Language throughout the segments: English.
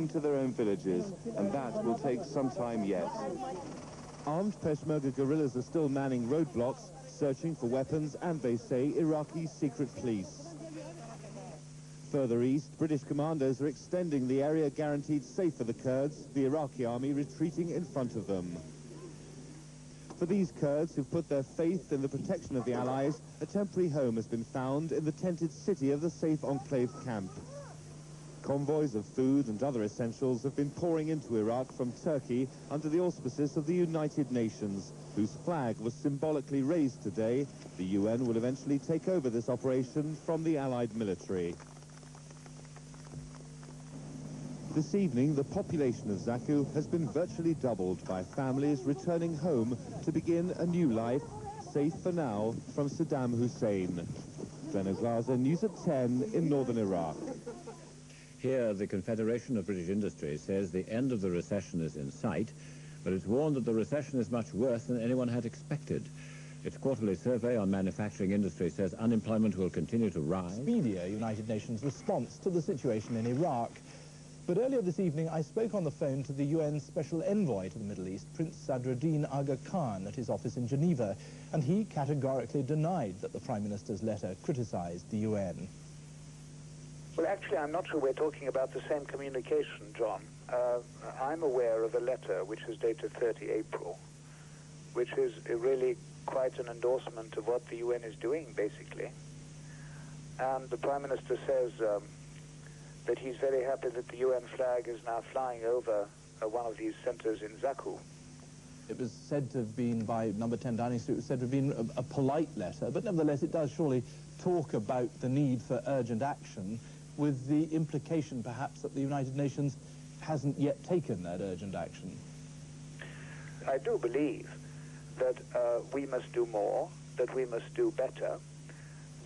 to their own villages, and that will take some time yet. Armed Peshmerga guerrillas are still manning roadblocks, searching for weapons and, they say, Iraqi secret police. Further east, British commandos are extending the area guaranteed safe for the Kurds, the Iraqi army retreating in front of them. For these Kurds who've put their faith in the protection of the Allies, a temporary home has been found in the tented city of the safe enclave camp. Convoys of food and other essentials have been pouring into Iraq from Turkey under the auspices of the United Nations, whose flag was symbolically raised today. The UN will eventually take over this operation from the Allied military. This evening, the population of Zaku has been virtually doubled by families returning home to begin a new life, safe for now, from Saddam Hussein. Glenn Glaser, News at 10 in northern Iraq. Here, the Confederation of British Industry says the end of the recession is in sight, but it's warned that the recession is much worse than anyone had expected. Its quarterly survey on manufacturing industry says unemployment will continue to rise. Speedier United Nations response to the situation in Iraq. But earlier this evening, I spoke on the phone to the UN Special Envoy to the Middle East, Prince Sadruddin Aga Khan, at his office in Geneva, and he categorically denied that the Prime Minister's letter criticized the UN. Well, actually, I'm not sure we're talking about the same communication, John. I'm aware of a letter which is dated 30 April, which is really quite an endorsement of what the UN is doing, basically. And the Prime Minister says that he's very happy that the UN flag is now flying over one of these centers in Zaku. It was said to have been, by number 10 Downing Street, it was said to have been a polite letter, but nevertheless it does surely talk about the need for urgent action, with the implication perhaps that the United Nations hasn't yet taken that urgent action. I do believe that we must do more, that we must do better.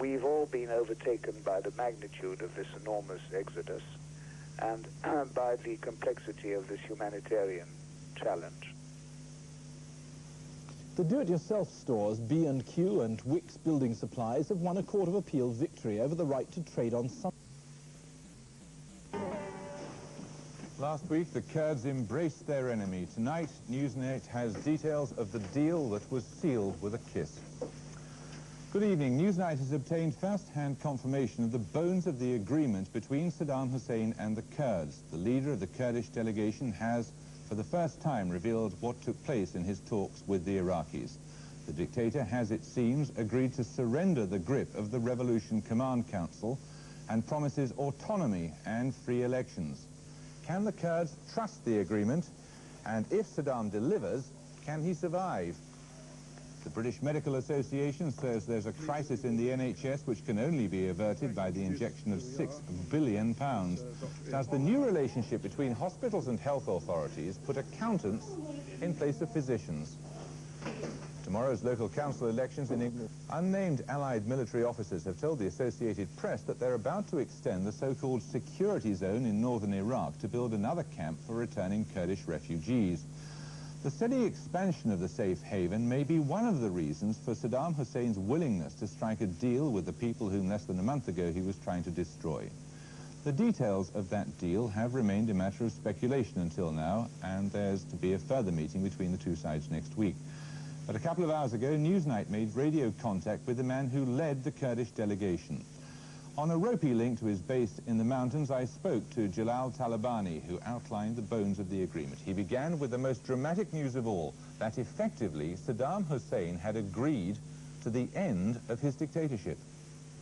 We've all been overtaken by the magnitude of this enormous exodus and by the complexity of this humanitarian challenge. The do-it-yourself stores B&Q and Wickes Building Supplies have won a Court of Appeal victory over the right to trade on Sunday. Last week, the Kurds embraced their enemy. Tonight, Newsnet has details of the deal that was sealed with a kiss. Good evening. Newsnight has obtained first-hand confirmation of the bones of the agreement between Saddam Hussein and the Kurds. The leader of the Kurdish delegation has, for the first time, revealed what took place in his talks with the Iraqis. The dictator has, it seems, agreed to surrender the grip of the Revolution Command Council and promises autonomy and free elections. Can the Kurds trust the agreement? And if Saddam delivers, can he survive? The British Medical Association says there's a crisis in the NHS which can only be averted by the injection of £6 billion. Does the new relationship between hospitals and health authorities put accountants in place of physicians? Tomorrow's local council elections in England. Unnamed Allied military officers have told the Associated Press that they're about to extend the so-called security zone in northern Iraq to build another camp for returning Kurdish refugees. The steady expansion of the safe haven may be one of the reasons for Saddam Hussein's willingness to strike a deal with the people whom less than a month ago he was trying to destroy. The details of that deal have remained a matter of speculation until now, and there's to be a further meeting between the two sides next week. But a couple of hours ago, Newsnight made radio contact with the man who led the Kurdish delegation. On a ropey link to his base in the mountains, I spoke to Jalal Talabani, who outlined the bones of the agreement. He began with the most dramatic news of all, that effectively Saddam Hussein had agreed to the end of his dictatorship.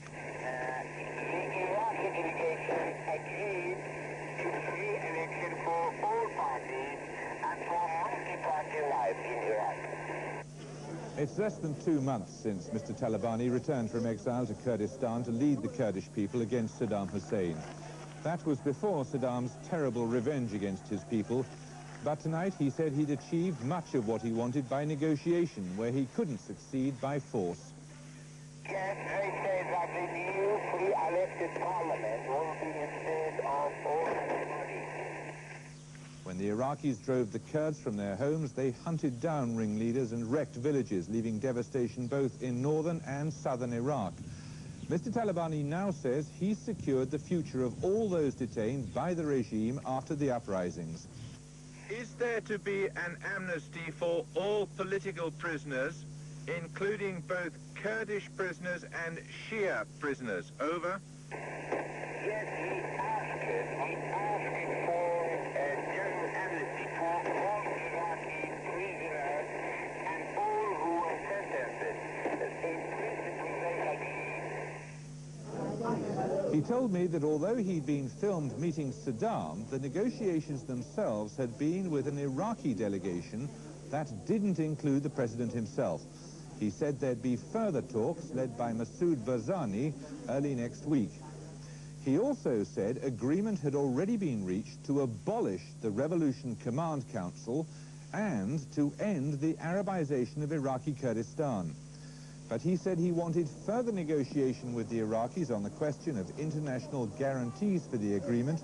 The Iraqi delegation agreed to free election for all parties and for multi-party life in Iraq. It's less than 2 months since Mr. Talabani returned from exile to Kurdistan to lead the Kurdish people against Saddam Hussein. That was before Saddam's terrible revenge against his people. But tonight he said he'd achieved much of what he wanted by negotiation, where he couldn't succeed by force. Yes, they say that the new free elected parliament will be instead of all bodies. When the Iraqis drove the Kurds from their homes, they hunted down ringleaders and wrecked villages, leaving devastation both in northern and southern Iraq. Mr. Talabani now says he's secured the future of all those detained by the regime after the uprisings. Is there to be an amnesty for all political prisoners, including both Kurdish prisoners and Shia prisoners? Over. Yes, he asked for a general amnesty for all Iraqi prisoners and all who were sentenced. In principle, they agreed. He told me that although he'd been filmed meeting Saddam, the negotiations themselves had been with an Iraqi delegation that didn't include the president himself. He said there'd be further talks led by Masoud Barzani early next week. He also said agreement had already been reached to abolish the Revolution Command Council and to end the Arabization of Iraqi Kurdistan. But he said he wanted further negotiation with the Iraqis on the question of international guarantees for the agreement,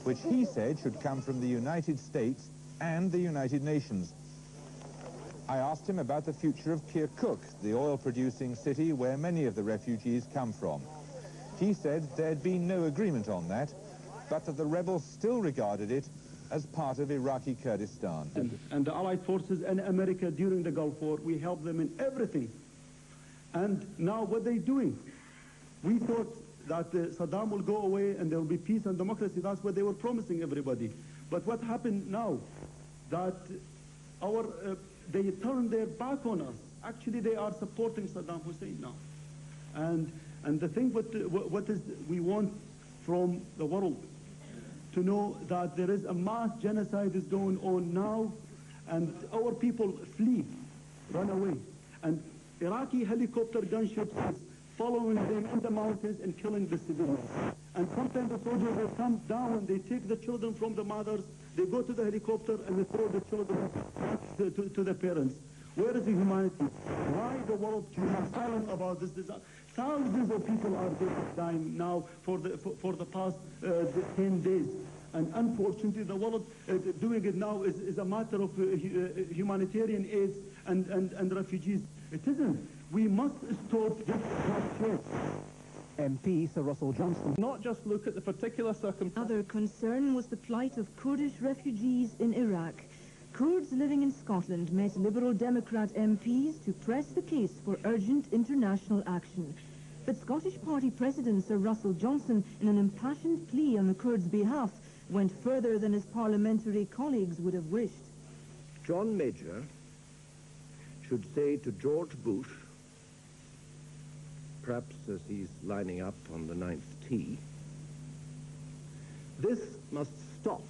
which he said should come from the United States and the United Nations. I asked him about the future of Kirkuk, the oil-producing city where many of the refugees come from. He said there'd been no agreement on that, but that the rebels still regarded it as part of Iraqi Kurdistan. And the Allied forces and America during the Gulf War, we helped them in everything. And now what they're doing? We thought that Saddam will go away and there will be peace and democracy. That's what they were promising everybody. But what happened now? That they turned their back on us. Actually, they are supporting Saddam Hussein now. And the thing we want from the world to know that there is a mass genocide is going on now, and our people flee, run away. And Iraqi helicopter gunships is following them in the mountains and killing the civilians. And sometimes the soldiers will come down, they take the children from the mothers, they go to the helicopter and they throw the children back to the parents. Where is the humanity? Why the world should be silent about this disaster? Thousands of people are dying now for the past 10 days. And unfortunately, the world doing it now is a matter of humanitarian aid and refugees. It isn't. We must stop this bloodshed. MP Sir Russell Johnson. Not just look at the particular circumstances. Another concern was the plight of Kurdish refugees in Iraq. Kurds living in Scotland met Liberal Democrat MPs to press the case for urgent international action. But Scottish Party President Sir Russell Johnson, in an impassioned plea on the Kurds' behalf, went further than his parliamentary colleagues would have wished. John Major should say to George Bush, perhaps as he's lining up on the 9th tee, this must stop.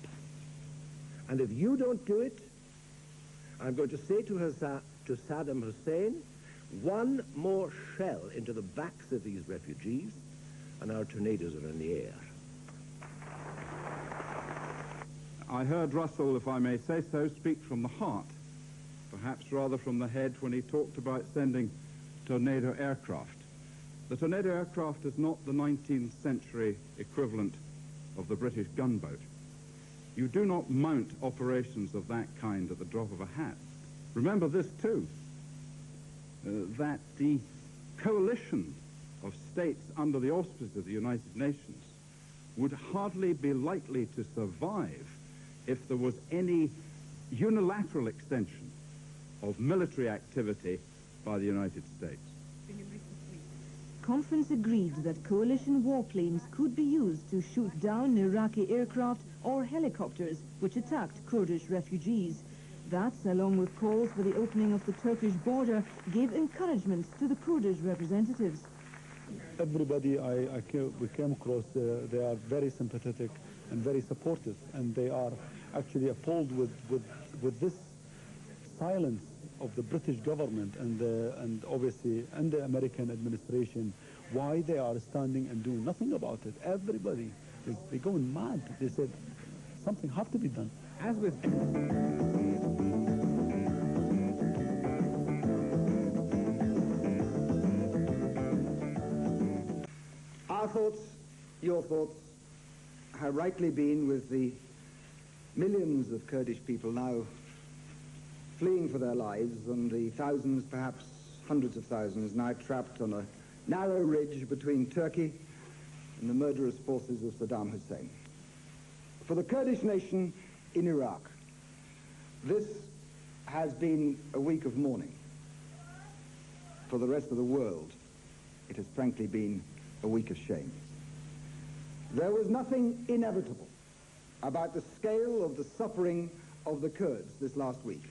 And if you don't do it, I'm going to say to Saddam Hussein, one more shell into the backs of these refugees, and our tornadoes are in the air. I heard Russell, if I may say so, speak from the heart, perhaps rather from the head, when he talked about sending tornado aircraft. The tornado aircraft is not the 19th century equivalent of the British gunboat. You do not mount operations of that kind at the drop of a hat. Remember this too, that the coalition of states under the auspices of the United Nations would hardly be likely to survive if there was any unilateral extension of military activity by the United States. Conference agreed that coalition warplanes could be used to shoot down Iraqi aircraft or helicopters which attacked Kurdish refugees. That, along with calls for the opening of the Turkish border, gave encouragement to the Kurdish representatives. Everybody we came across, they are very sympathetic and very supportive, and they are actually appalled with this silence of the British government and obviously and the American administration, why they are standing and doing nothing about it. Everybody they're going mad. They said something has to be done. As with our thoughts, your thoughts, have rightly been with the millions of Kurdish people now fleeing for their lives, and the thousands, perhaps hundreds of thousands, now trapped on a narrow ridge between Turkey and the murderous forces of Saddam Hussein. For the Kurdish nation in Iraq, this has been a week of mourning. For the rest of the world, it has frankly been a week of shame. There was nothing inevitable about the scale of the suffering of the Kurds this last week.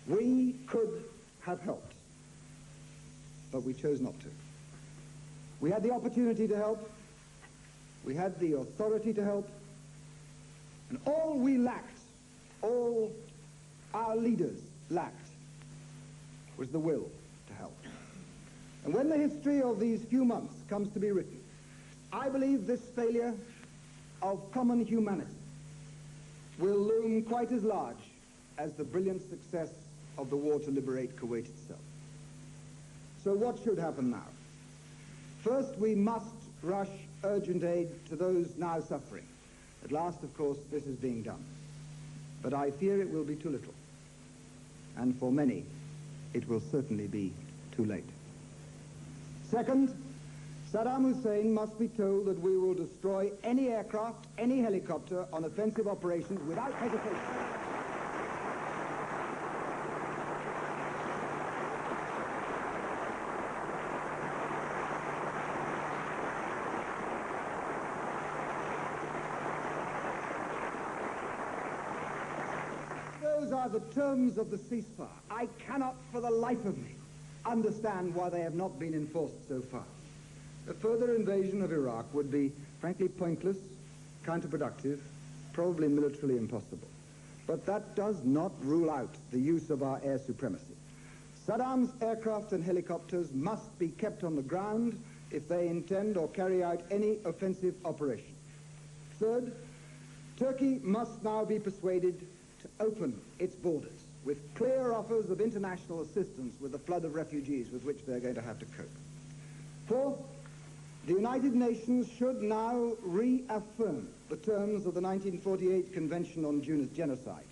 We could have helped, but we chose not to. We had the opportunity to help, we had the authority to help, and all we lacked, all our leaders lacked, was the will to help. And when the history of these few months comes to be written, I believe this failure of common humanity will loom quite as large as the brilliant success of the war to liberate Kuwait itself. So what should happen now? First, we must rush urgent aid to those now suffering. At last, of course, this is being done. But I fear it will be too little. And for many, it will certainly be too late. Second, Saddam Hussein must be told that we will destroy any aircraft, any helicopter on offensive operations without hesitation. Those are the terms of the ceasefire. I cannot for the life of me understand why they have not been enforced so far. A further invasion of Iraq would be, frankly, pointless, counterproductive, probably militarily impossible. But that does not rule out the use of our air supremacy. Saddam's aircraft and helicopters must be kept on the ground if they intend or carry out any offensive operation. Third, Turkey must now be persuaded to open its borders with clear offers of international assistance with the flood of refugees with which they're going to have to cope. Fourth, the United Nations should now reaffirm the terms of the 1948 Convention on Genocide.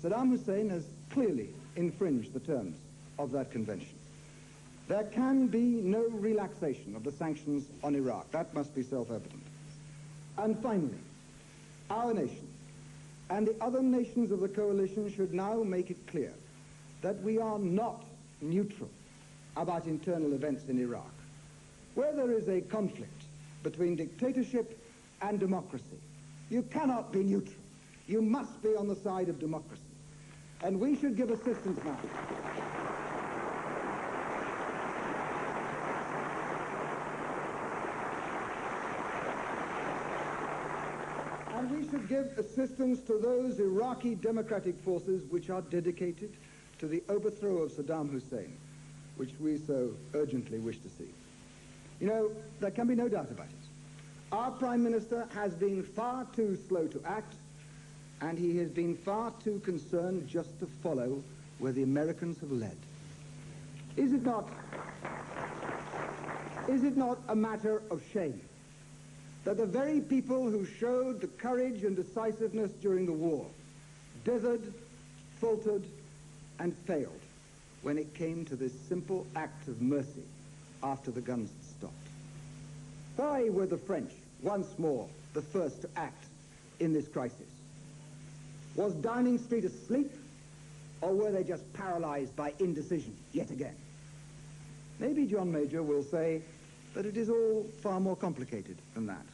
Saddam Hussein has clearly infringed the terms of that convention. There can be no relaxation of the sanctions on Iraq. That must be self-evident. And finally, our nation and the other nations of the coalition should now make it clear that we are not neutral about internal events in Iraq. Where there is a conflict between dictatorship and democracy, you cannot be neutral. You must be on the side of democracy. And we should give assistance now. And we should give assistance to those Iraqi democratic forces which are dedicated to the overthrow of Saddam Hussein, which we so urgently wish to see. You know, there can be no doubt about it. Our Prime Minister has been far too slow to act, and he has been far too concerned just to follow where the Americans have led. Is it not a matter of shame that the very people who showed the courage and decisiveness during the war dithered, faltered, and failed when it came to this simple act of mercy after the guns had stopped? Why were the French once more the first to act in this crisis? Was Downing Street asleep, or were they just paralyzed by indecision yet again? Maybe John Major will say that it is all far more complicated than that.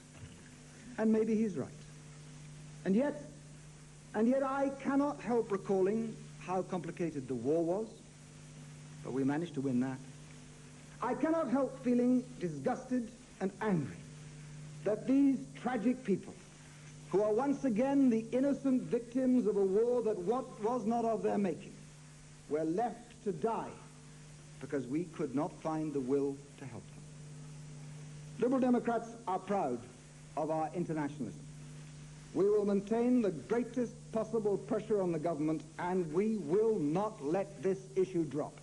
And maybe he's right. And yet I cannot help recalling how complicated the war was, but we managed to win that. I cannot help feeling disgusted and angry that these tragic people, who are once again the innocent victims of a war that was not of their making, were left to die because we could not find the will to help them. Liberal Democrats are proud of our internationalism. We will maintain the greatest possible pressure on the government, and we will not let this issue drop.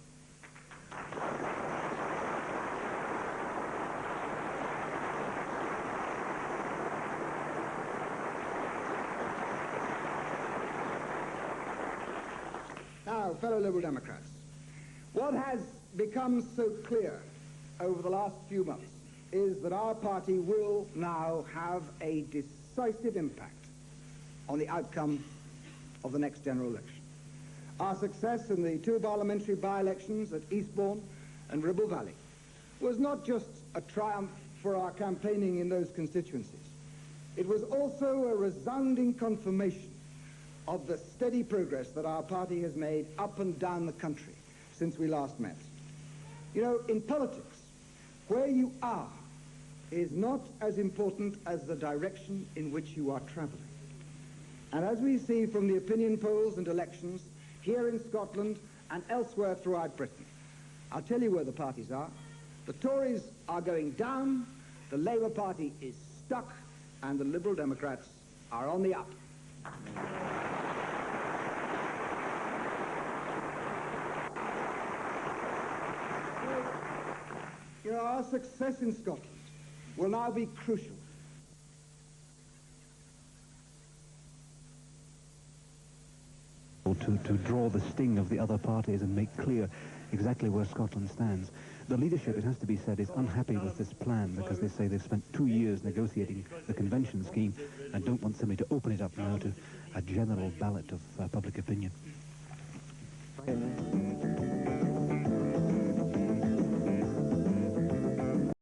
Now, fellow Liberal Democrats, what has become so clear over the last few months is that our party will now have a decisive impact on the outcome of the next general election. Our success in the 2 parliamentary by-elections at Eastbourne and Ribble Valley was not just a triumph for our campaigning in those constituencies. It was also a resounding confirmation of the steady progress that our party has made up and down the country since we last met. You know, in politics, where you are is not as important as the direction in which you are travelling. And as we see from the opinion polls and elections here in Scotland and elsewhere throughout Britain, I'll tell you where the parties are. The Tories are going down, the Labour Party is stuck, and the Liberal Democrats are on the up. You know, our success in Scotland will now be crucial. To draw the sting of the other parties and make clear exactly where Scotland stands. The leadership, it has to be said, is unhappy with this plan because they say they've spent 2 years negotiating the convention scheme and don't want somebody to open it up now to a general ballot of public opinion.